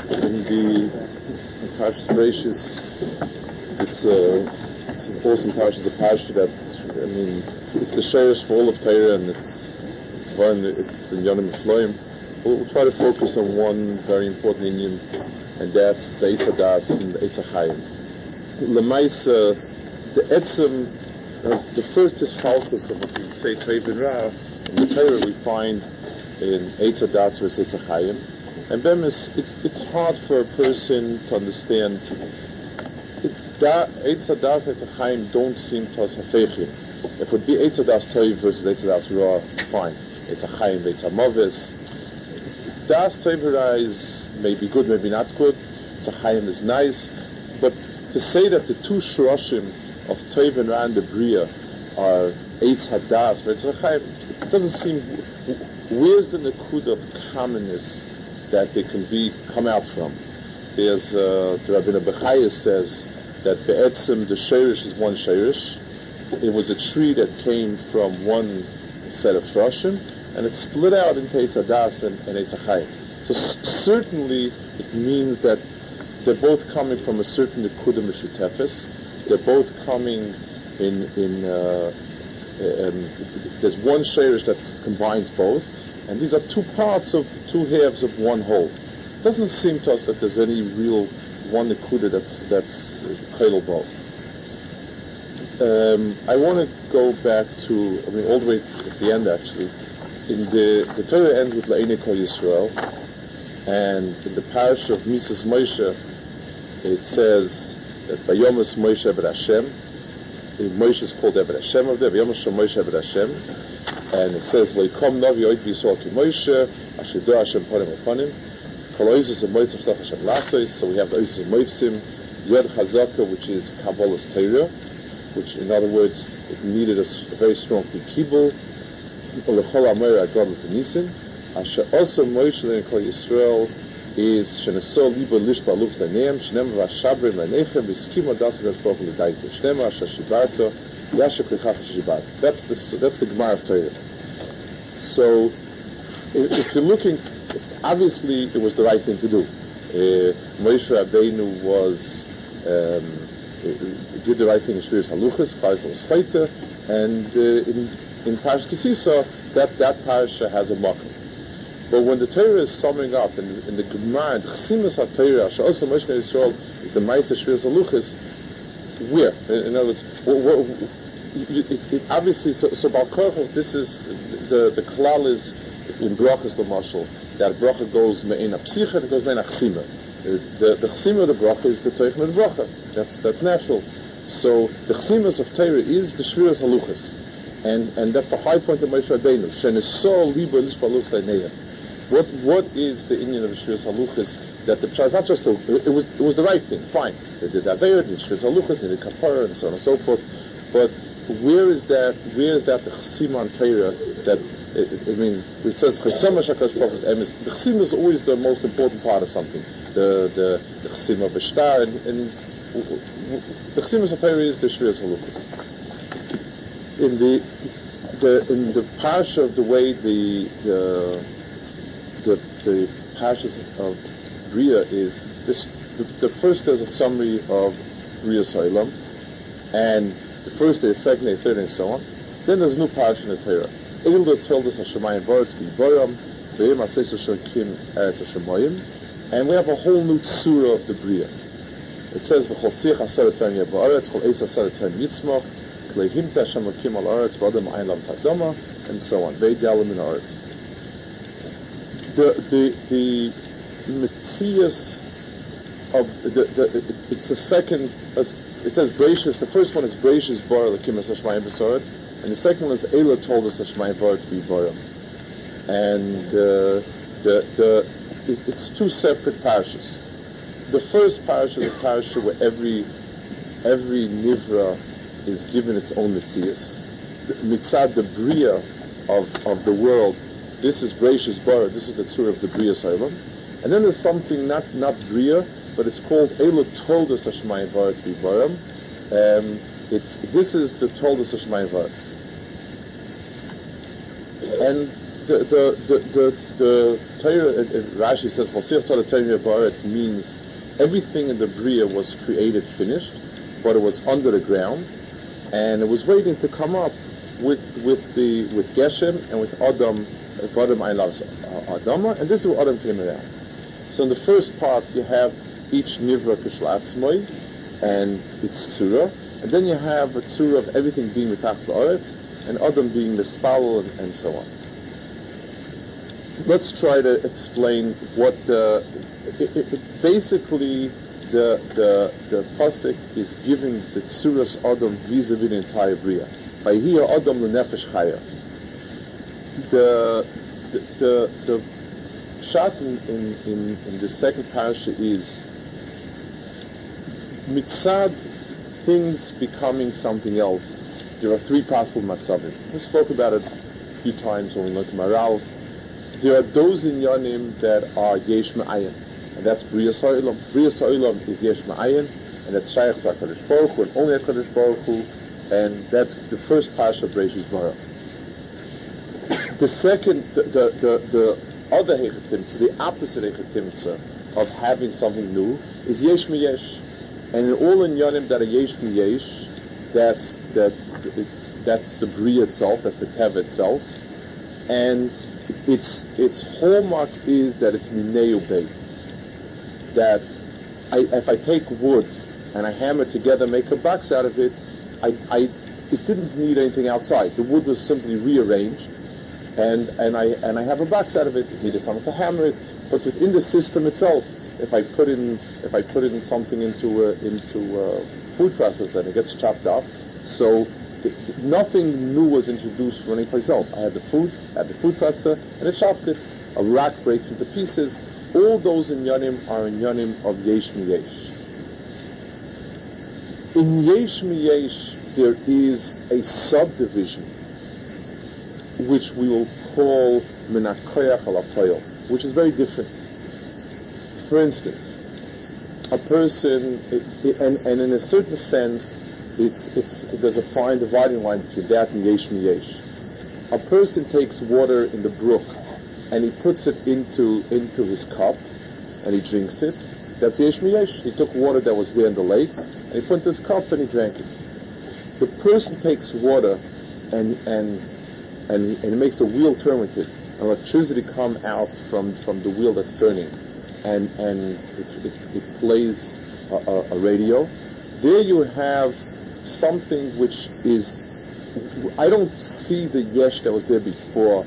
In the Parshas bereishis, it's an awesome Parsha. It's a Parsha that, it's the sherish for all of Torah, and it's in Yonim Floim. We'll try to focus on one very important Indian, and that's the Eitz Hadas and the Eitz Chaim. Lemaisa, the Etzem, the first Hischalkus of what we say Tov and Ra, in the Torah we find in Eitz Hadas versus Eitz Chaim. And then it's hard for a person to understand. Eitz Hadas and Eitz Chaim don't seem to us hafechim. If it would be Eitz Hadas Tov versus Eitz Hadas Ra, fine. Eitz Chaim, Eitz Mavis. Das Tov Ra is maybe good, maybe not good. Eitz Chaim is nice, but to say that the two shoroshim of Tov and Ra and the Bria are Eitz Hadas versus Eitz Chaim, it doesn't seem. Where's the nakud of commonness that they can come out from? There's the Rabbi Ahron says that be'etzem the sherish is one sherish. It was a tree that came from one set of froshim, and it split out into Eitz Hadas and Eitz Chaim. So certainly it means that they're both coming from a certain nekuda mishutefes. They're both coming in there's one sherish that combines both. And these are two parts of two halves of one whole. It doesn't seem to us that there's any real one nekuda that's kailal both. I want to go back to, all the way at the end actually. In the Torah ends with La'enei Kol Yisrael, and in the parish of Moses Moshe, it says that Vayomas Moshe Eved Hashem. Moshe is called Eved Hashem of there. Vayomas Moshe Eved Hashem. And it says, "Loikom Navi Oid V'Yisrael Ki Moshe, Asher Do Hashem Panim Upanim, Kol Oizus and Moitzim Shtach Hashem Lasos." So we have the Oizus and Moitzim, Yod Chazaka, which is Kabbalah's Torah, which in other words, it needed a very strong Kibul. Olechol Amoyer Agam V'Nisim, Asher also Moshe Le'en Kol Yisrael is Shenesol Libo Lishba Luvs Le'neim, Shenem V'Ashabrim Le'nechem V'Skim Odas V'Gash Baruch L'Daito, Shenem Asher Shibarto. That's the Gemara of Torah. So, if you're looking, obviously it was the right thing to do. Moshe Rabbeinu did the right thing in Shviras Haluchas. Klausel was Chayte, and in Parshas Kisisa, that parasha has a makom. But when the Torah is summing up in the Gemara, the Chesimus HaTorah, She'osa Moshe Yisrael is the Ma'aseh Shviras Haluchas. Where? In other words, obviously, so Balkorach, this is the klal is in brachas the mashal that bracha goes me'ena psicha and it goes me'ena chsima. The chsima of the bracha is the teichen of the bracha. That's natural. So the chsimas of Torah is the shviras haluchas, and that's the high point of Moshe Rabbeinu. Shenesol libo lishba luchs leineim. What is the Indian of the shviras haluchas? That the pshat is not just it was the right thing. Fine, they did that there, they did shviras haluchas, they did kapara, and so on and so forth. But where is that the chesima on Torah that it says chesama shakash profes emes. The chesima is always the most important part of something. The chesima of a star, and the chesima of Torah is the shviras haluchas. In the parsha of the way the parshas of Bria is this. The first there's a summary of Bria's Olam, and the first day, the second day, third day, and so on. Then there's a new parsha in the Torah. Eilda told us Hashemayim Baretz B'Yiboram, Ve'im Aseis Hashekim Eretz Hashemayim, and we have a whole new tzura of the Bria. It says V'chol Siach Aseret Torah Yeh Ba'aretz, Chol Eis Aseret Torah Yitzmach, Klehimta Hashem Akim Al Aretz, V'adam Ayin Lam Tzadama, and so on. Ve'idyalim in Aretz. The Metzias of it's a second. It says bereishis. The first one is bereishis bar l'kim es hashmayim b'soretz, and the second one is Eila told us hashmayim baretz b'yiboram. And it's two separate parashas. The first parasha is a parasha where every nivra is given its own mitzias. Mitzad the bria of the world. This is bereishis bar. This is the tzur of the bria Olam. And then there's something not bria, but it's called Eila told us hashmayim baretz b'yiboram. This is the told us hashmayim baretz. And the Torah, Rashi says, it means everything in the Bria was created, finished, but it was under the ground, and it was waiting to come up with Geshem and with Adam. Adam I love Adama, and this is where Adam came around. So in the first part, you have each Nivra Kishlatzmoi and its Tzura, and then you have a Tzura of everything being Mitach La'aretz, and Adam being the Spal and so on. Let's try to explain what basically the pasuk is giving the Tzuras Adam vis-a-vis the entire Bria. Vayhi Adam l'nefesh chaya. The pshat in the second parasha is mitzad things becoming something else. There are three possible matzavim. We spoke about it a few times when we learned Maral. There are those in Yanim that are yesh ma'ayin, and that's Briyas Ha'olam. Briyas Ha'olam is yesh ma'ayin, and that's Shaykh to HaKadosh Baruch Hu, and only HaKadosh Baruch Hu, and that's the first parsha of bereishis bara. The second, the other Hechatimtza, the opposite Hechatimtza of having something new, is yesh miyesh. And in all in Yanim that are yesh miyesh, that's the Bria itself, that's the Teva itself, and its hallmark is that it's mineu beit. That if I take wood and I hammer it together, make a box out of it, it didn't need anything outside. The wood was simply rearranged, and I have a box out of it. It needed something to hammer it, but within the system itself, if I put in something into a food processor, it gets chopped up. So nothing new was introduced from anyplace else. I had the food processor, and it chopped it. A rock breaks into pieces. All those in Yanim are in Yanim of Yesh Miyesh. In Yesh Miyesh, there is a subdivision, which we will call Menakoyach Alapoyel, which is very different. For instance, a person, and in a certain sense, there's a fine dividing line between that and yesh miyesh. A person takes water in the brook and he puts it into his cup and he drinks it. That's yesh miyesh. He took water that was there in the lake and he put it in his cup and he drank it. The person takes water and he makes a wheel turn with it, and electricity come out from the wheel that's turning, and it plays a radio. There you have something which is, I don't see the yesh that was there before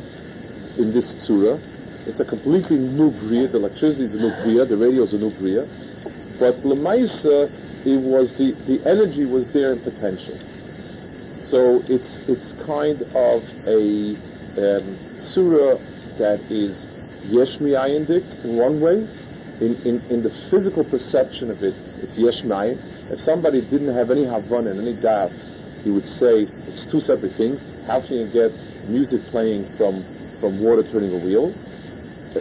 in this tzura. It's a completely new bria. The electricity is a new bria. The radio is a new bria. But l'maisa, it was the energy was there in potential. So it's kind of a tzura that is yesh mi'ayin in one way. In the physical perception of it, it's yesh mi'ayin. If somebody didn't have any Havana and any das, he would say it's two separate things. How can you get music playing from water turning a wheel? The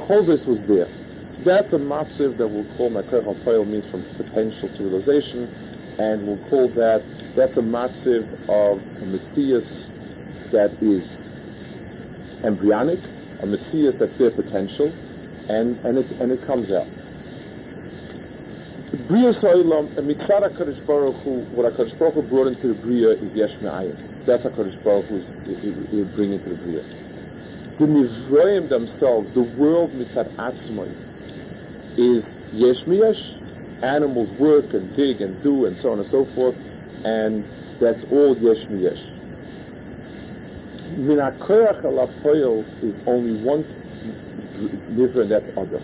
chozes was there. That's a matziv that we'll call Makoyach Alapoyel, means from potential to realization, and we'll call that's a matziv of a mitzias that is embryonic, a mitzias that's their potential, and it comes out. Bria So'ilam, mitzad HaKadosh Baruch Hu, what HaKadosh Baruch Hu brought into the Bria is yesh me'ayin. That's HaKadosh Baruch Hu bring into the Bria. The Nivroim themselves, the world mitzad atzmai, is yesh miyesh. Animals work and dig and do and so on and so forth, and that's all yesh miyesh. Min HaKoyach Alapoyel is only one Nivra, and that's Adam.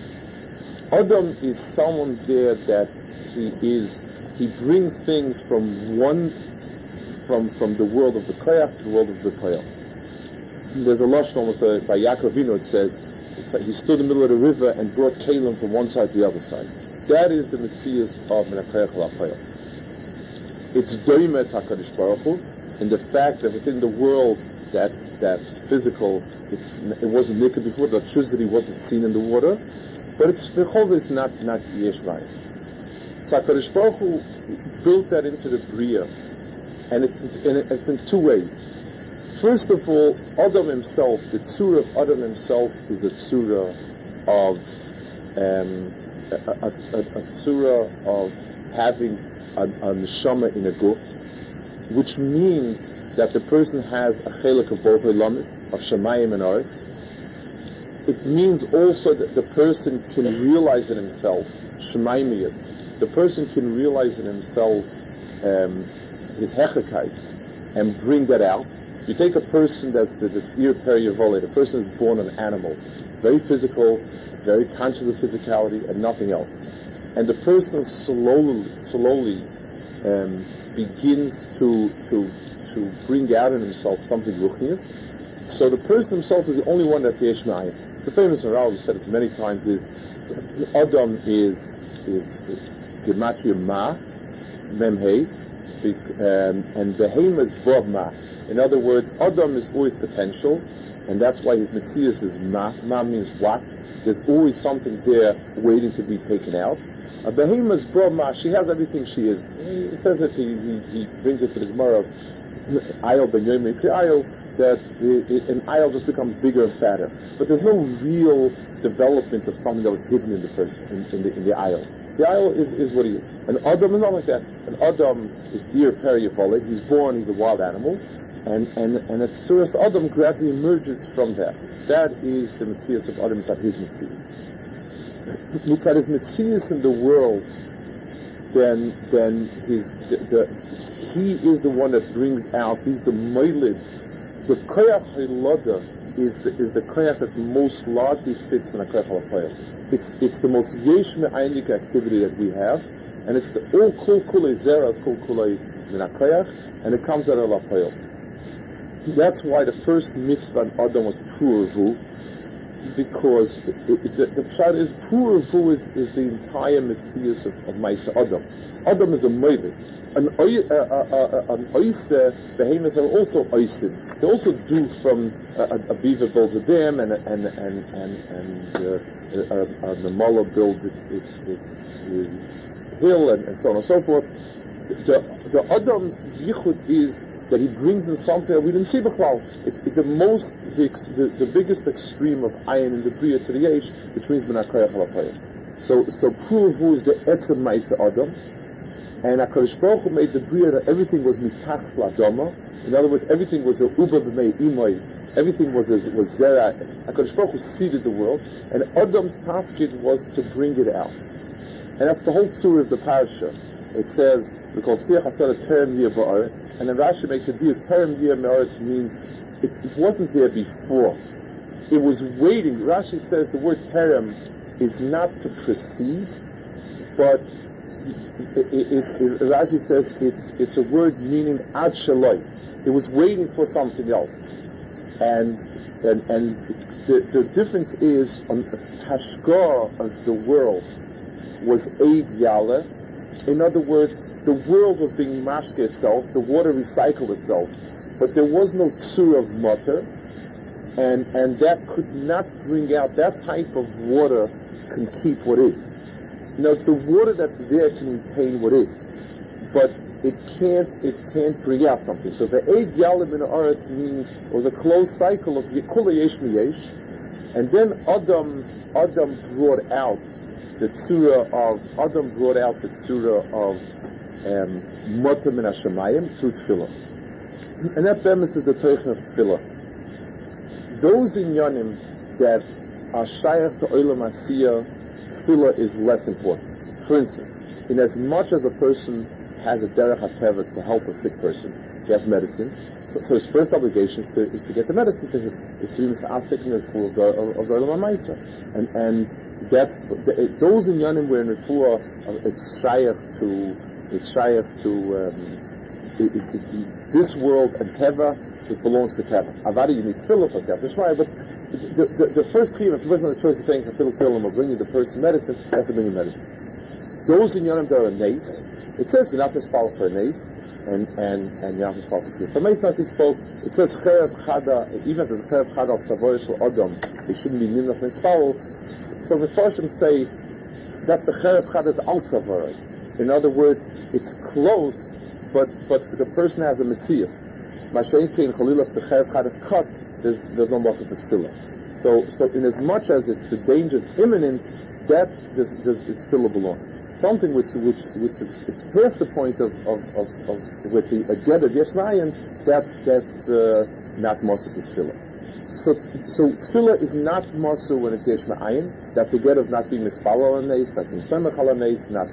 Adam is someone there that he brings things from the world of the koyach to the world of the koyach. There's a lashon almost by Yaakov Avinu. It says it's like he stood in the middle of the river and brought kalim from one side to the other side. That is the mitzias of Menakoyach Alapoyel. It's doimet HaKadosh Baruch Hu in the fact that within the world that's physical, it wasn't naked before. The electricity wasn't seen in the water. But it's not yesh ma'ayin. So HaKadosh Baruch Hu built that into the bria, and it's in two ways. First of all, Adam himself, the tzura of Adam himself is a tzura of a tzura of having a neshama in a guf, which means that the person has a chelik of both olamis, of Shemayim and Aretz. It means also that the person can realize in himself Shemayimiyas. The person can realize in himself his hechakite and bring that out. You take a person that's ir periyavole, the person is born an animal, very physical, very conscious of physicality and nothing else. And the person slowly begins to bring out in himself something ruchnius. So the person himself is the only one that's yesh ma'ayim. The famous Maral, we said it many times, is Adam is gematria ma, memhei, and Behema is bob ma. In other words, Adam is always potential, and that's why his metzius is ma. Ma means what? There's always something there waiting to be taken out. A Behema is bob ma. She has everything she is. He says it. He brings it to the Gemara of Ayel ben Yomi Ayel, that an ayel just becomes bigger and fatter. But there's no real development of something that was hidden in the person, in the ayel. The ayel is what he is. An Adam is not like that. An Adam is ir periyavole. He's born, he's a wild animal. And a tzuras Adam gradually emerges from that. That is the metzius of Adam, mitzad his metzius. Mitzad his metzius in the world, then he is the one that brings out, he's the moilid. The koyach hiloda is the koyach that most largely fits in a koyach halapoyel. It's the most yesh me'aynik activity that we have, and it's the all kol kulei zeras kol kulei min koyach, and it comes out of halapoyel. That's why the first mitzvah on Adam was pru'avu, because the pshat is pru'avu is the entire mitzias of Maisa Adam. Adam is a moilid. An oise, behemoths are also oisim. They also do from a beaver builds a dam, and the mullah builds its hill, and so on and so forth. The Adam's yichud is that he brings in something that we didn't see before. The biggest extreme of ayin in the bria to the yesh, which means b'nakoyach halapayim. So pru'avu is the etzem ma'isa Adam. And HaKadosh Baruch Hu made the bria that everything was mitach l'adama. In other words, everything was a uba b'mei imoy. Everything was zera. HaKadosh Baruch Hu seeded the world, and Adam's tafkid was to bring it out. And that's the whole tzur of the parasha. It says, we call siach asara terem yeh ba'aretz, and then Rashi makes a deal. Terem yeh ba'aretz means it wasn't there before. It was waiting. Rashi says the word terem is not to precede, but Rashi says it's a word meaning ad shaloi. It was waiting for something else, and the difference is on hashgar of the world was Eid Yaleh. In other words, the world was being mashke itself, the water recycled itself, but there was no tzur of mutter, and that could not bring out, that type of water can keep what is. Now, it's the water that's there can retain what is, but it can't bring out something. So the Eid Yalim in the Aretz means it was a closed cycle of Kula Yesh Miyesh, and then Adam brought out the tzura of Moter Min HaShamayim through Tefillah, and that premise is the Teichen of Tefillah. Those inyanim that are shayach to Olam Asiyah, Tefillah is less important. For instance, in as much as a person has a derech hateva to help a sick person, he has medicine, so his first obligation is to get the medicine to him, is to be misasik in the full of the Olam HaMaisa. And that's, those in Yanim where in Refuah, it's shayach to this world and Teva, it belongs to Teva. Avada, you need Tefillah for Siyat Shmaya, but the first chiyuv, if the person has a choice of saying Tefillah or bringing the person medicine, has to bring him medicine. Those in Yanim that are a nace, it says you're not to spell for a nace, and you're not to spell for this. So Mace not spoke, it says Cherev Chada, even if there's a Cherev Chada of Savoyish or Adam, they shouldn't be Nimnach Nespal. So the Farshim say, that's the Cherev Chada's Al Savoy. In other words, it's close, but the person has a Metzias. Mashenkein Chalilach Techev had a cut, there's no market for tefillah. So in as much as it's the danger is imminent, that does tefillah belong. Something which it's past the point of with a get of yesh ma'ayin, that's not masur to tefillah. So tefillah is not masur when it's yesh ma'ayin. That's a get of not being mispalal al neis, not being semech al neis, not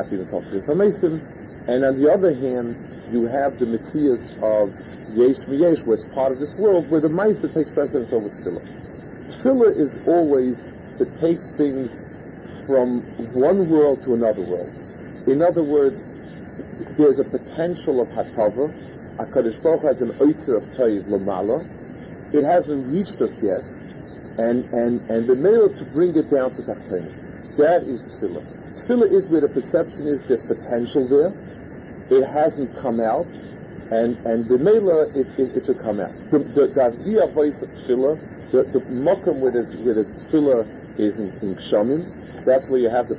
being sofris hamesim. And on the other hand, you have the mitzias of yesh miyesh, where it's part of this world, where the ma'aser takes precedence over tefillah. Tefillah is always to take things from one world to another world. In other words, there's a potential of hatava. HaKadosh Baruch Hu has an oitzer of toiv lamala. It hasn't reached us yet, and the nail to bring it down to tachtana. That is tefillah. Tefillah is where the perception is there's potential there. It hasn't come out, and the nail it should come out. The aviyah voice of tefillah, the makom where there's tefillah is in kshamim. That's where you have a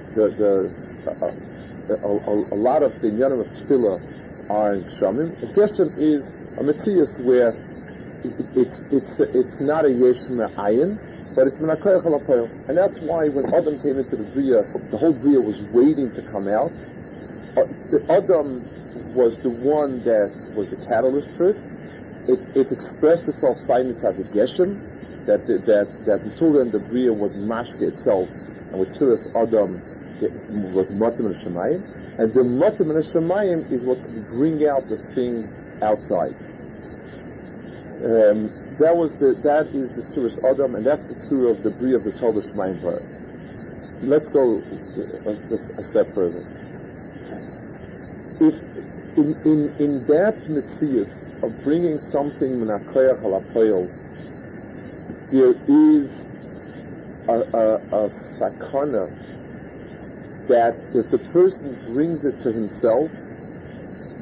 lot of the inyanim of tefillah are in kshamim. A geshem is a metzias where it's not a yesh me'ayin, but it's menakoyach al hapoel. And that's why when Adam came into the bria, the whole bria was waiting to come out. Adam was the one that was the catalyst for it. It expressed itself silence as a geshem, that until then the bria was mashke itself. And with Tzuras Adam, it was Matim and Shemayim. And the Matim and Shemayim is what can bring out the thing outside. That is the Tzuras Adam, and that's the Tzura of the Bri of the Torah Shemayim Baritz. Let's go a step further. If in that Metzias of bringing something Menakoyach al Hapoel, there is a sakana that if the person brings it to himself,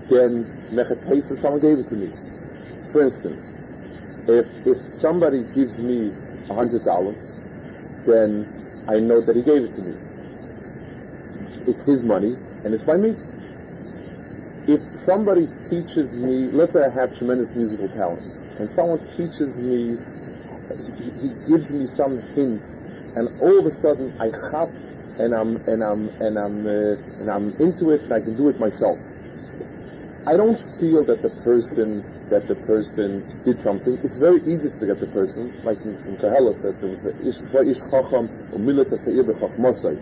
then mechatesa, someone gave it to me. For instance, if somebody gives me $100, then I know that he gave it to me. It's his money, and it's by me. If somebody teaches me, let's say I have tremendous musical talent, and someone teaches me, he gives me some hints, and all of a sudden I chap and I'm into it and I can do it myself. I don't feel that the person did something. It's very easy to forget the person, like in Koheles, that there was a ish chacham umilat haseir b'chachmasai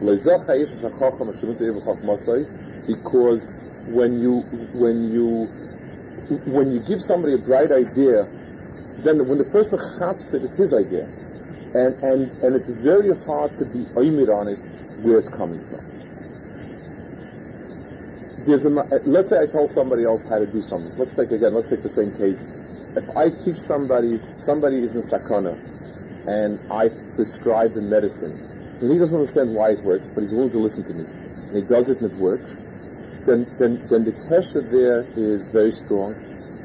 lezacha ish chacham ashemut haseir b'chachmasai, because when you give somebody a bright idea, then when the person chaps it, it's his idea. And it's very hard to be oimid on it where it's coming from. Let's say I tell somebody else how to do something. Let's take the same case. If I teach somebody is in sakana, and I prescribe the medicine, and he doesn't understand why it works, but he's willing to listen to me, and he does it and it works, then the kesha there is very strong,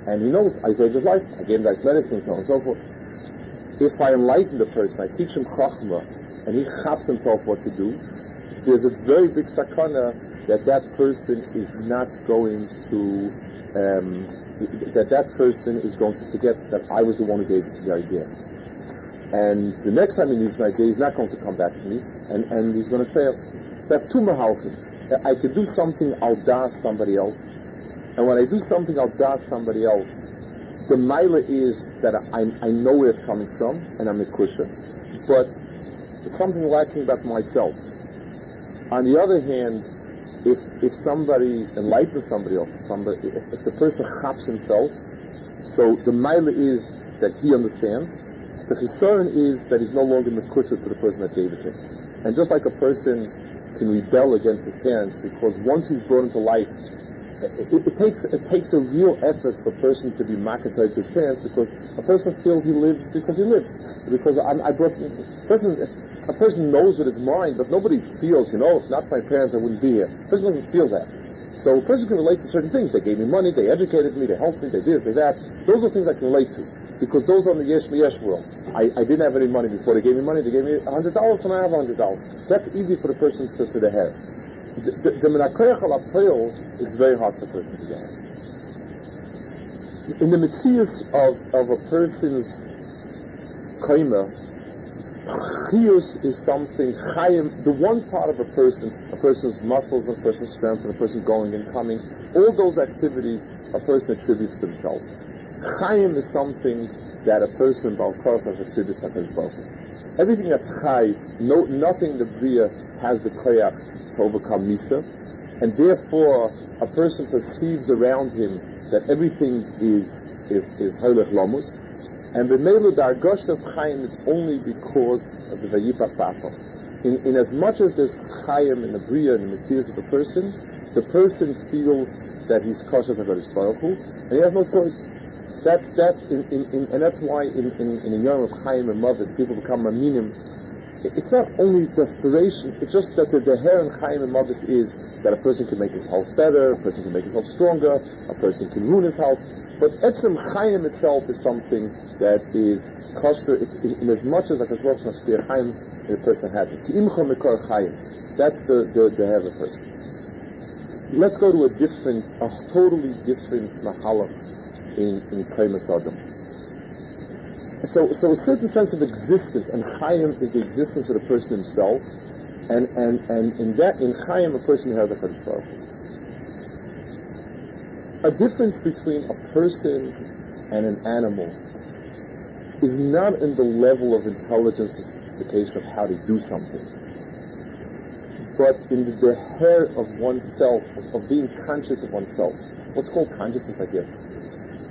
and he knows I saved his life, I gave him that medicine, so on and so forth. If I enlighten the person, I teach him chachma, and he chaps himself what to do, there's a very big sakana that person is not going to, that person is going to forget that I was the one who gave the idea. And the next time he needs an idea, he's not going to come back to me, and he's going to fail. So I have two mahalchim. I could do something, I'll das somebody else. And when I do something, I'll das somebody else. The maila is that I know where it's coming from, and I'm a kusha, but it's something lacking about myself. On the other hand, if somebody enlightens somebody else, if the person chaps himself, so the maila is that he understands. The chisaron is that he's no longer mekusha to the person that gave it to him. And just like a person can rebel against his parents, because once he's brought into life, it takes a real effort for a person to be makatay to his parents, because a person feels he lives because he lives. Because a person knows with his mind, but nobody feels, if not for my parents I wouldn't be here. A person doesn't feel that. So a person can relate to certain things. They gave me money, they educated me, they helped me, they this, they that. Those are things I can relate to, because those are in the yesh miyesh world. I didn't have any money before they gave me money. They gave me $100, so now I have $100. That's easy for the person to the head. The menakoyach al hapoel is very hard for the person to get. In the metzius of a person's koima, chiyus is something, chayim, the one part of a person's muscles, and a person's strength, and a person going and coming, all those activities a person attributes to himself. Chayim is something that a person, Baal Korach, attributes to HaKadosh Baruch Hu. Everything that's chay, nothing in the Bria has the koyach to overcome Misa, and therefore a person perceives around him that everything is Holech Lamus, and the Meilu Dargosh of Chaim is only because of the Vayipach Bacham. In as much as there's Chaim in the Bria and the Metzias of the person feels that he's kosher to HaKadosh Baruch Hu, and he has no choice. That's and that's why in the Yom of Chaim and Mavis people become Raminim. It's not only desperation, it's just that the hair in Chaim and Mavis is that a person can make his health better, a person can make his health stronger, a person can ruin his health. But Etzem Chaim itself is something that is kosher. It's in as much as HaKadosh Baruch Hu Mashpia Chaim, the person has it. Ki imcha mekor Chaim. That's the hair of a person. Let's go to a totally different mahalach in Kaimas Adam. So a certain sense of existence, and Chaim is the existence of the person himself, and in Chaim a person has a HaKadosh Baruch Hu. A difference between a person and an animal is not in the level of intelligence and sophistication of how to do something, but in the hair of oneself, of being conscious of oneself. What's called consciousness, I guess.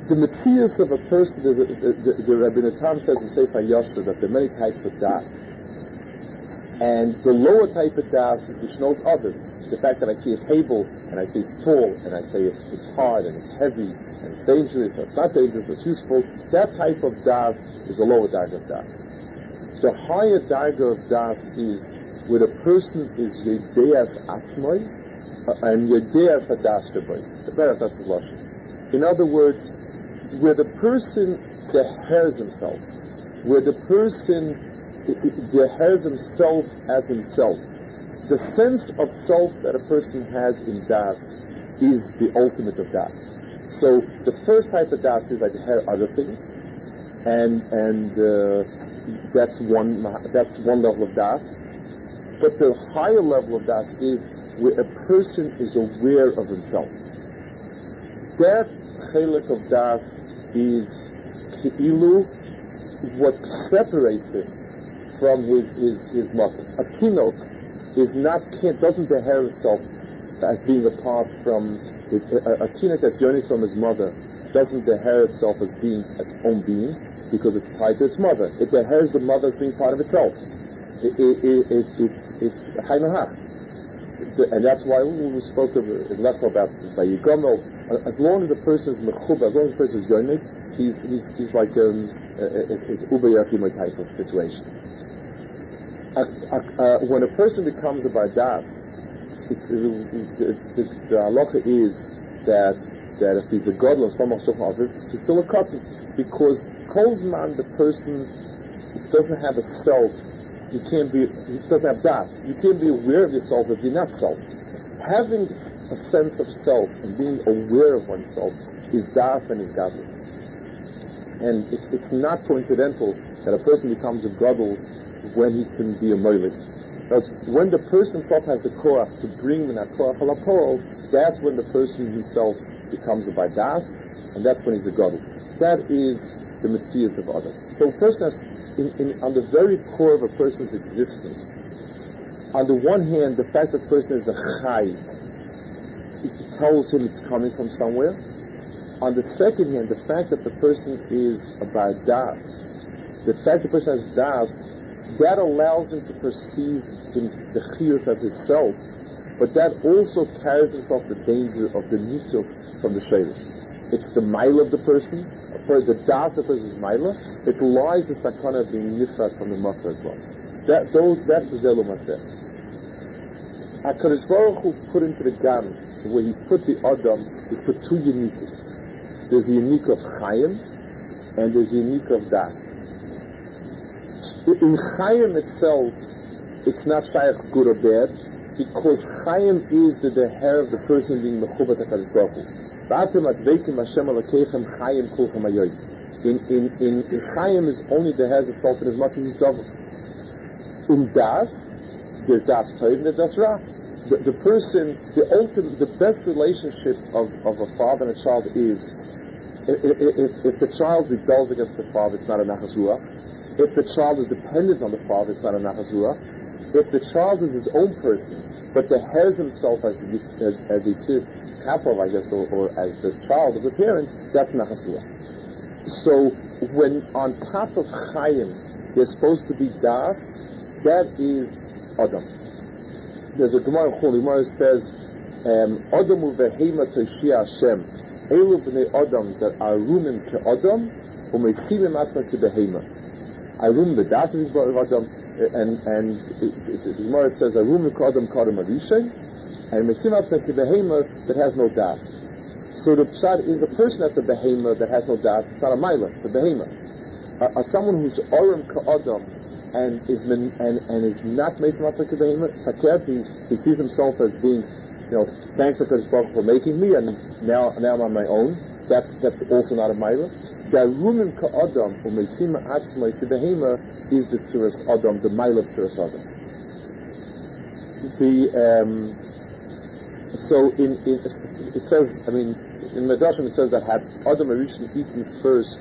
The metzius of a person, the Rabbi Natan says in Sefer Yasser that there are many types of das. And the lower type of das is which knows others. The fact that I see a table, and I see it's tall, and I say it's hard, and it's heavy, and it's dangerous, or it's not dangerous, or it's useful, that type of das is a lower darga of das. The higher darga of das is where the person is yedeas atzmai, and yedeas hadas shabai. The better that's his lashon. In other words, where the person dehers himself, where the person dehers himself as himself. The sense of self that a person has in das is the ultimate of das. So the first type of das is I deher other things, and that's one level of das. But the higher level of das is where a person is aware of himself. That chelik of das is keilu, what separates him from his mother. A tinok doesn't deher itself as being apart from a tinok that's yearning from his mother doesn't deher itself as being its own being because it's tied to its mother. It dehers the mother as being part of itself. It's hainahach. And that's why we spoke about by Yigomel. As long as a person is mechuba, as long as a person is yonik, he's like uber yakimo type of situation. When a person becomes a bardas, the halacha is that if he's a gadol of some aviv, he's still a katan, because kolzman the person doesn't have a self. He doesn't have das. You can't be aware of yourself if you're not self. Having a sense of self and being aware of oneself is das and is godless. And it's not coincidental that a person becomes a gadol when he can be a moilik. When the person himself has the koach to bring the koach halapol, that's when the person himself becomes a bardas, and that's when he's a gadol. That is the metzias of Adam. So a person has, on the very core of a person's existence, on the one hand, the fact that the person is a chai, it tells him it's coming from somewhere. On the second hand, the fact that the person is a bardas, the fact that the person has das, that allows him to perceive the chiyus as his self, but that also carries himself the danger of the nituk from the sheiris. It's the mile of the person, the das of the person is mila. It lies the sakana of being nifrat from the makkah as well. That's v'zelu maseh. HaKadosh Baruch Hu put into the Gan, where he put the Adam, he put two unikas. There's a unik of Chaim, and there's a unik of Das. In Chaim itself, it's not shaykh good or bad, because Chaim is the deher of the person being mechubat HaKadosh Baruch Hu. In Chaim is only the has itself in as much as he's double. In Das, there's Das Tov and there's Das Ra. The person, the best relationship of a father and a child is if the child rebels against the father, it's not a nachas ruach. If the child is dependent on the father, it's not a nachas ruach. If the child is his own person, but the has himself as the tzir kapov, I guess, or as the child of the parents, that's nachas ruach. So when on top of Chaim there's supposed to be Das, that is Adam. There's a Gemara Chol. The Gemara says, Adam uvehema toshia Hashem. Elu b'nei Adam that arumim ke Adam umesimim atzma ke behema. Arum b'das of Adam, and the Gemara says arumim ke Adam kadam arishay, and umesimim atzma ke behema that has no das. So the pshat is a person that's a behema that has no das. It's not a maila. It's a behema. Someone who's orim ka Adam and is not mesim atzma ke behema. Fakert, he sees himself as being, thanks to Kodesh Baruch Hu for making me, and now I'm on my own. That's also not a maila. The rumim ka Adam umesim atzma ke behema is the tzuras Adam, the maila of tzuras Adam. So it says, in Medrashim it says that had Adam Arishon eaten first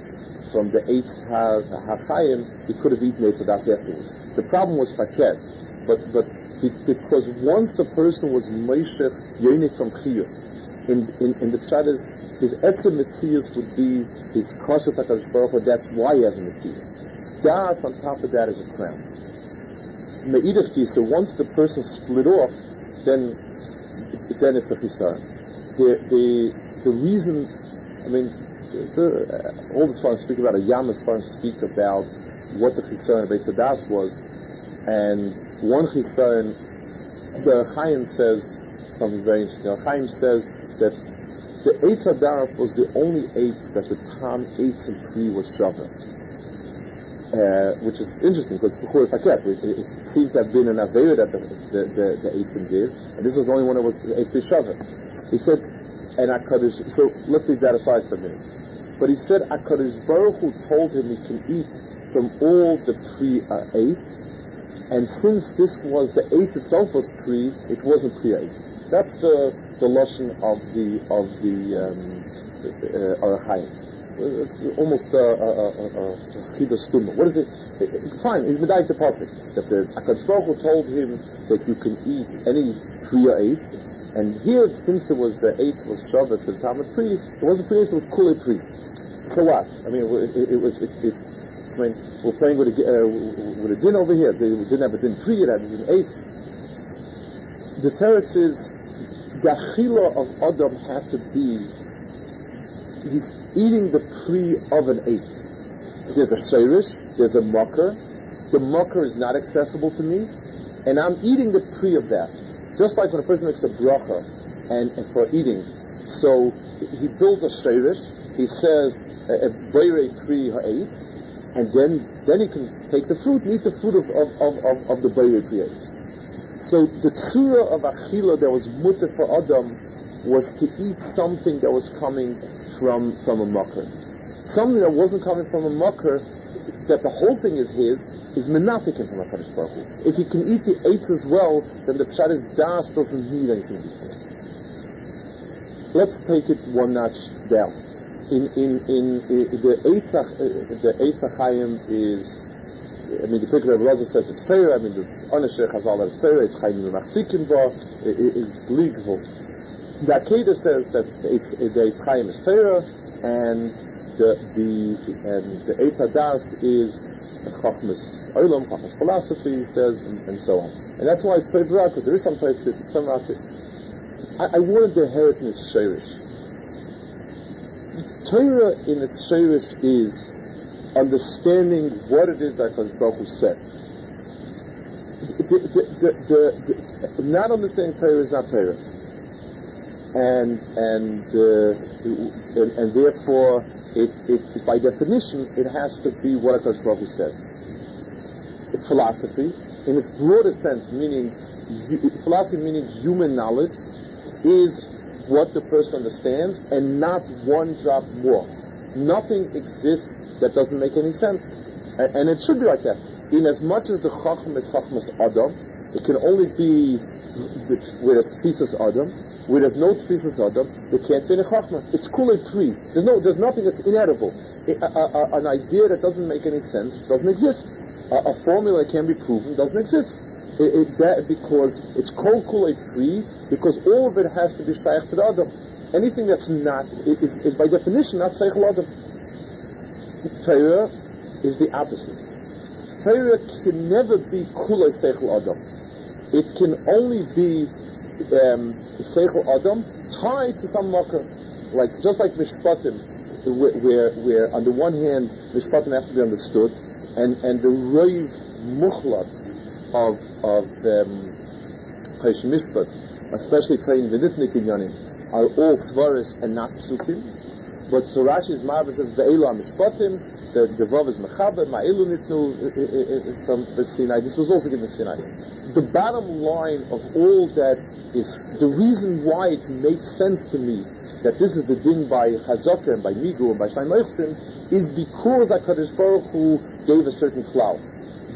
from the Eitz HaChaim, he could have eaten Eitz HaDas afterwards. The problem was Fakir, but because once the person was Moishech Yonik from Chiyus, in the Pshat his Etzem Metzias would be his Kashat HaKadosh Baruch Hu, that's why he has a Metzias. Das on top of that is a crown. Me'idach Ki, so once the person split off, then it's a chisar. The reason, all the Sfarim speak about, a Yamas Sfarim speak about what the chisar of Eitz HaDas was, and one chisar, the Chaim says something very interesting. The Chaim says that the Eitz HaDas was the only eitz that the Tam Eitz and Pri was Shavah. Which is interesting because it seemed to have been an Aveira that the Eitzim did, and this was the only one that was Eitz B'Shavah. He said, and HaKadosh, so let's leave that aside for a minute. But he said HaKadosh Baruch Hu told him he can eat from all the pre-Eitz, and since this was the Eitz itself was pre, it wasn't pre-Eitz. That's the lashon of the Arachayim. Almost Chida Stuma. What is it? Fine, he's medayik the pasuk that the HaKadosh Baruch Hu told him that you can eat any priya eitz, and here since it was the eitz was Shabbat to the Talmud Pri, it wasn't pre eitz, it was Kule Pri. So what? We're playing with a din over here. They didn't have a din Pri, it had a din eitz. The teretz is the achila of Adam had to be he's eating the pri of an eitz. There's a sheirish, there's a makar. The makar is not accessible to me, and I'm eating the pri of that. Just like when a person makes a bracha and for eating, so he builds a sheirish. He says a beirei pri ha'eitz, and then he can take the fruit and eat the fruit of the beirei pri ha'eitz. So the tzura of achila that was mutter for Adam was to eat something that was coming from a makar. Something that wasn't coming from a makar, that the whole thing is his, is menatikim from HaKadosh Baruch Hu. If he can eat the eitz as well, then the pshat is das doesn't need anything before. Let's take it one notch down. In the eitz HaChaim is, the Pirkei Rebbe Elazar said it's Torah. There's Anasheh Chazal that it's Torah. It's Chaim Machzikin Ba. It's legal. The Akedah says that the Eitz Chaim is Torah, and the Eitz HaDas is Chachmas Olam, Chachmas philosophy, he says, and so on. And that's why it's Torah, because there is some Torah. I wanted to inherit in its Sheirish. Torah in its Sheirish is understanding what it is that Kodesh Baruch Hu said. Not understanding Torah is not Torah. And therefore, it by definition, it has to be what HaKadosh Baruch Hu said. It's philosophy, in its broader sense, philosophy meaning human knowledge, is what the person understands, and not one drop more. Nothing exists that doesn't make any sense. And it should be like that. In as much as the Chacham is Chachmas Adam, it can only be where there's Tfisas Adam. Where there's no Tfisas Adam, there can't be a Chachma. It's Kulei Pri. There's nothing that's inedible. An idea that doesn't make any sense doesn't exist. A formula that can be proven doesn't exist. Because it's Kol Kulei Pri, because all of it has to be Shaykh to the Adam. Anything that's not, is by definition not Shaykh Adam. Torah is the opposite. Torah can never be Kulei Shaykh Adam. It can only be Seichel Adam tied to some makkah, just like Mishpatim, where on the one hand Mishpatim have to be understood, and the Reiv Muchlat of Chaysh Mishpat, especially Kain V'nitnik Inyanim, are all Svaris and not Psukim. But so Rashi's Marvin says Ve'ela Mishpatim, the Vav is Mechaber, Ma'elu Nitnu from the Sinai. This was also given Sinai. The bottom line of all that is the reason why it makes sense to me that this is the din by Chazaka and by Migu and by Shnai Moichsim is because HaKadosh Baruch Hu gave a certain cloud.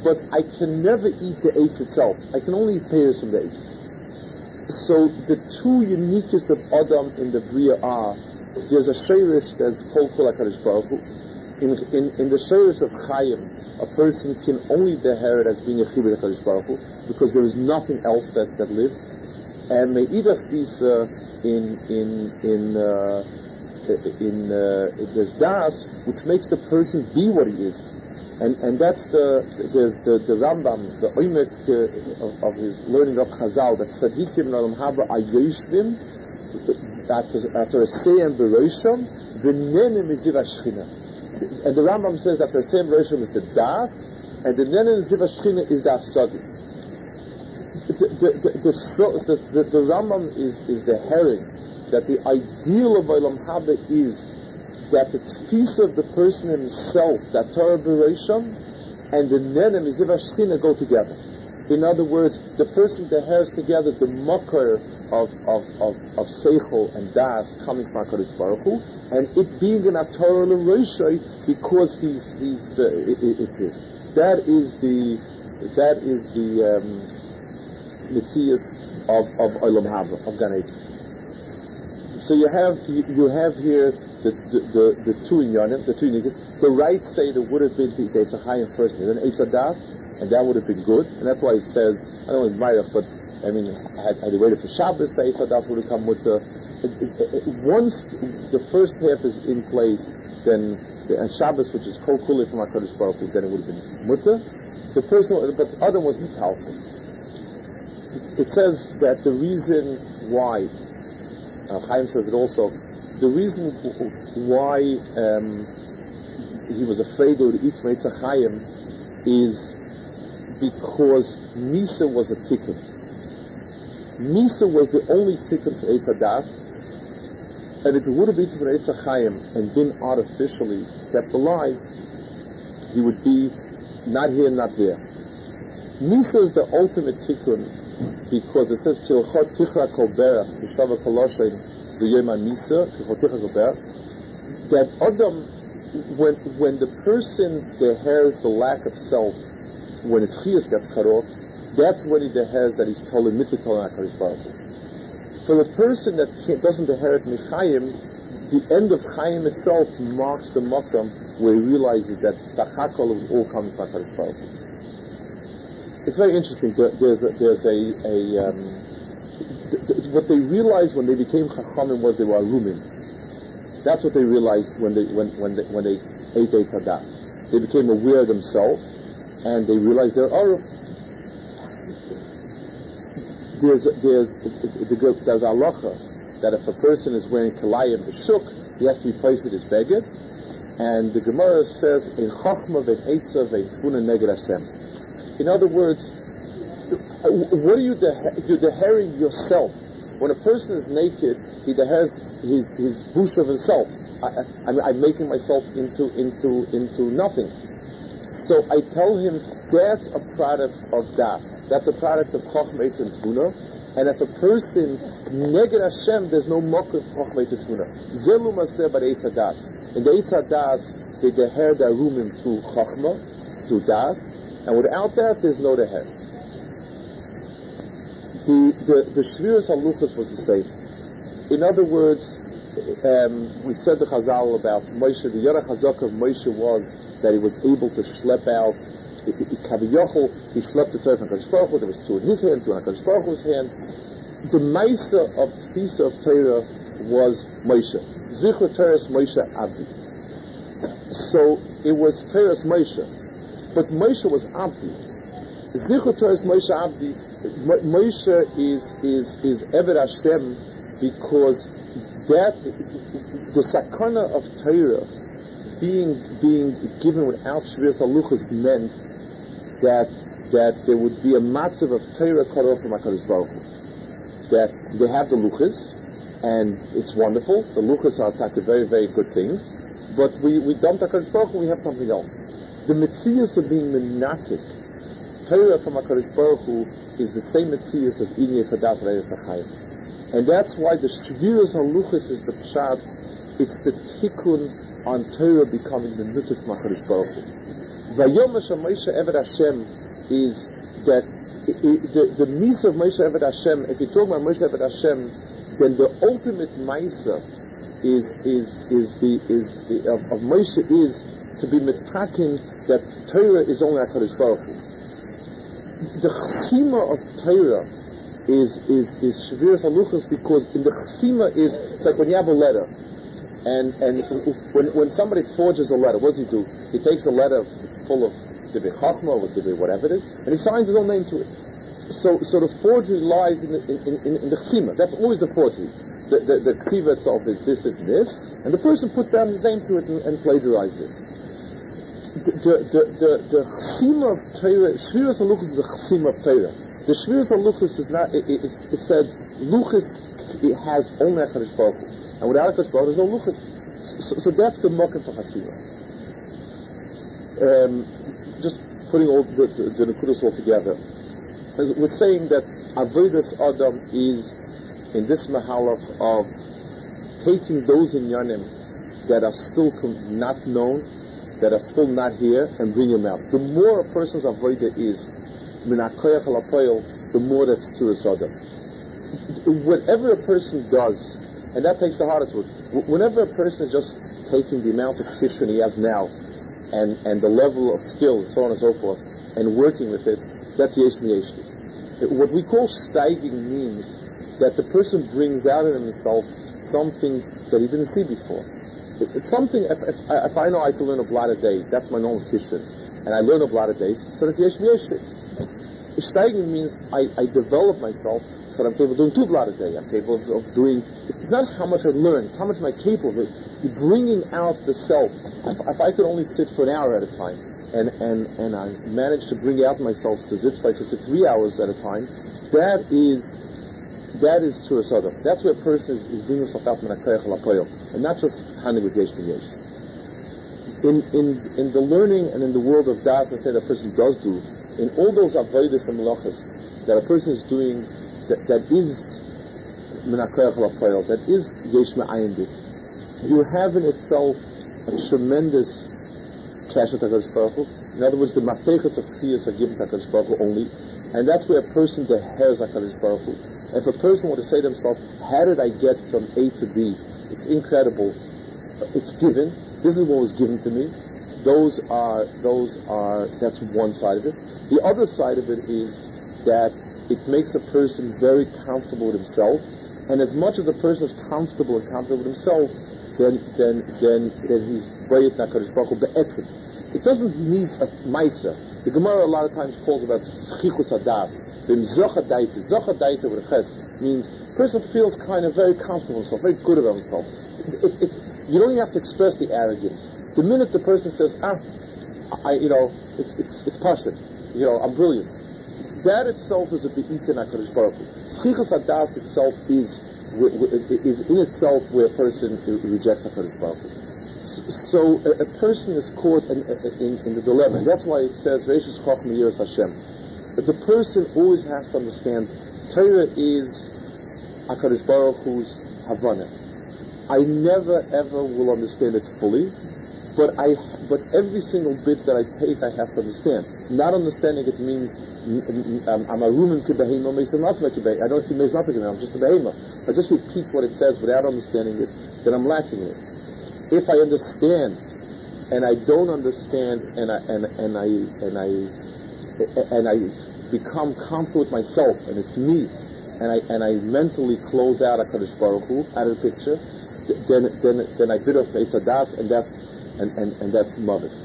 But I can never eat the eitz itself. I can only eat payers from the eitz. So the two uniqueness of Adam in the Bria are, there's a sheirish that's called HaKadosh Baruch Hu. In the sheirish of Chaim, a person can only deher it as being a chibur HaKadosh Baruch Hu, because there is nothing else that lives. And me'idach visa there's das, which makes the person be what he is, and that's there's the Rambam, the oimek of his learning of Chazal, that tzadikim na'olam haba ayoshvim after a seyem bereisham v'nenem iziv hashchina, and the Rambam says that the seyem bereisham is the das, and the nenem iziv hashchina is the asagis. The Rambam is the herring that the ideal of Olam Haba is that the tfisa of the person himself, that Torah Bereisham, and the Nenem Iziv HaShechina go together. In other words, the person that has together the makar of Seichel and Das coming from HaKadosh Baruch Hu, and it being an Torah L'Reishai because it's his. That is the Mitzias of Olam Haba, of Gan Eden. So you have here the two inyanim, the two niggas. The right say there would have been the Eitz Chayim first, and then Eitz Das, and that would have been good. And that's why it says, I don't know if Mayach, but I mean, had they waited for Shabbos, the Eitz Das would have come with the. Once the first half is in place, then and Shabbos, which is Kol Kulei from HaKadosh Baruch Hu, then it would have been Mutter. The person, but the other was Mikalfel. It says that the reason why, Chaim says it also, the reason why he was afraid they would eat from Eitz Chaim is because Misa was a tikkun. Misa was the only tikkun for Eitz Das, and if he would have eaten from Eitz Chaim and been artificially kept alive, he would be not here, not there. Misa is the ultimate tikkun, because it says Kilchot Tichra Kol Berach Mishava Koloshein Zuyema Misa Kilchot Tichra Kol Berach, that Adam, when the person dehers the lack of self, when his chiyus gets cut off, that's when he dehers that he's told mititol HaKadosh Baruch Hu. For the person that doesn't deher it Michayim, the end of Chayim itself marks the makam where he realizes that Sachakol is all coming from HaKadosh Baruch Hu. It's very interesting. There's what they realized when they became Chachamim was they were Arumim. That's what they realized when they ate Eitz Das. They became aware themselves, and they realized they're Arum. There's halacha that if a person is wearing kalayim b'shuk, he has to be placed at his beged, and the Gemara says in Chachma ve'in Eitza ve'in Tvuna neged Hashem. In other words, what are you you're dehering yourself. When a person is naked, he dehers his bush of himself. I'm making myself into nothing. So I tell him that's a product of Das. That's a product of Chochma Eitz and Tvuna, And if a person neged Hashem, there's no mocker chochmei tzitfuna. Zelu maseh bar eitz hadas. In the eitz hadas, they deher the arumim through chochma, through das, and without that, there's no deher. The shviras haluchas was the same. In other words, we said the Chazal about Moshe. The Yerach Hazak of Moshe was that he was able to schlep out. He schlepped the Torah from HaKadosh Baruch Hu. There was two in his hand, two in HaKadosh Baruch Hu's hand. The Maisa of Tfisa of Torah was Moshe. Zichur Torah's Moshe Abdi. So it was Torah's Moshe, but Moshe was Abdi. Zichur Torah's Moshe Abdi. Moshe is Eved Hashem because that the sakana of Torah being given without Shviras Haluchas meant that there would be a matzav of Torah cut off from HaKadosh Baruch Hu. That they have the luchas, and it's wonderful. The luchas are very, very good things, but we dump HaKadosh Baruch Hu and we have something else. The mitzias of being menatic, Torah from HaKadosh Baruch Hu is the same mitzias as eating Eitz Hadas or Eitz HaChaim. And that's why the Shviras Haluchas is the pshat. It's the tikkun on Torah becoming the nutuk from HaKadosh Baruch Hu. Vayom Moshe Eved Hashem is that the misa of Moshe Eved Hashem. If you talk about Moshe Eved Hashem, then the ultimate misa of Moshe is to be mitakin that Torah is only HaKadosh Baruch Hu. The chsima of Torah is Shviras Haluchas because in the chsima it's like when you have a letter, and when somebody forges a letter, what does he do? He takes a letter that's full of Divrei Chachma or Divrei whatever it is, and he signs his own name to it. So the forgery lies in the chsima. That's always the forgery. The ksiva itself is this, and this, and the person puts down his name to it and plagiarizes it. The chsima of Torah, Shviras Haluchas is the chsima of Torah. The Shviras Haluchas is not. It's said luchas. It has only HaKadosh Baruch Hu, and without HaKadosh Baruch Hu, there's no luchas. So that's the mokum for chasima. Just putting all the nekudos all together. We're saying that avodas adam is in this mahalach of taking those inyanim that are still not known, that are still not here, and bring them out. The more a person's avodah is min hakoyach al hapoel, the more that's tzuras adam. Whatever a person does, and that takes the hardest work. Whenever a person is just taking the amount of kishrin he has now, and the level of skill, and so on and so forth, and working with it, that's yesh miyeshti. What we call steiging means that the person brings out in himself something that he didn't see before. It's something, if I know I can learn a blot a day, that's my normal kishrin, and I learn a blot a day, so that's yesh miyeshti. Steiging means I develop myself so that I'm capable of doing 2 blot a day. I'm capable of doing, it's not how much I learn, it's how much am I capable of it. Bringing out the self. If I could only sit for an hour at a time, and I manage to bring out myself to Zitzvah to sit 3 hours at a time, that is tzuras adam. That's where a person is bringing himself out min hakoyach al hapoel, and not just handling with yesh b'yesh. In the learning and in the world of das, I say that a person does do, in all those avodas and melachas that a person is doing, that is min hakoyach al hapoel, that is yesh me'ayin bit, you have in itself a tremendous kashet HaKadosh Baruch Hu. In other words, the maftechas of chiyas are given to HaKadosh Baruch Hu only, and that's where a person dehers HaKadosh Baruch Hu. If a person were to say to himself, how did I get from A to B? It's incredible. It's given. This is what was given to me. That's one side of it. The other side of it is that it makes a person very comfortable with himself, and as much as a person is comfortable with himself, then he's bayit HaKadosh Baruch Hu be'etzim. It doesn't need a maisa. The Gemara a lot of times calls about schichus hadas. Zochadaita with a ches means a person feels kind of very comfortable with himself, very good about himself. You don't even have to express the arrogance. The minute the person says, it's pashut, I'm brilliant. That itself is a be'it in HaKadosh Baruch Hu. Schichus hadas itself is in itself where a person rejects HaKadosh Baruch Hu. So a person is caught in the dilemma. And that's why it says, bereishis chochma yiras Hashem. The person always has to understand Torah is HaKadosh Baruch Hu's Havana. I never ever will understand it fully, but every single bit that I take, I have to understand. Not understanding it means I'm a rumen kibehema meisam natzma kibeh. I don't think meisam natzma kibeh. I'm just a behema. If I just repeat what it says without understanding it, then I'm lacking it. If I understand and I don't understand, and I become comfortable with myself, and it's me, and I mentally close out HaKadosh Baruch Hu out of the picture, then I bid off Eitz Hadas, and that's Mavis.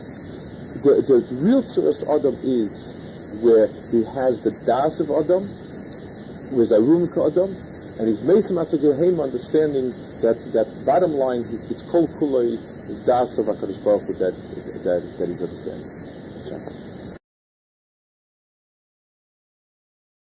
The real Tzuras Adam is where he has the Das of Adam, where's Arum Ka Adam, and he's Meisam Atzagehema, understanding that bottom line, it's Kol Kuloi, the Das of HaKadosh Baruch Hu that he's understanding.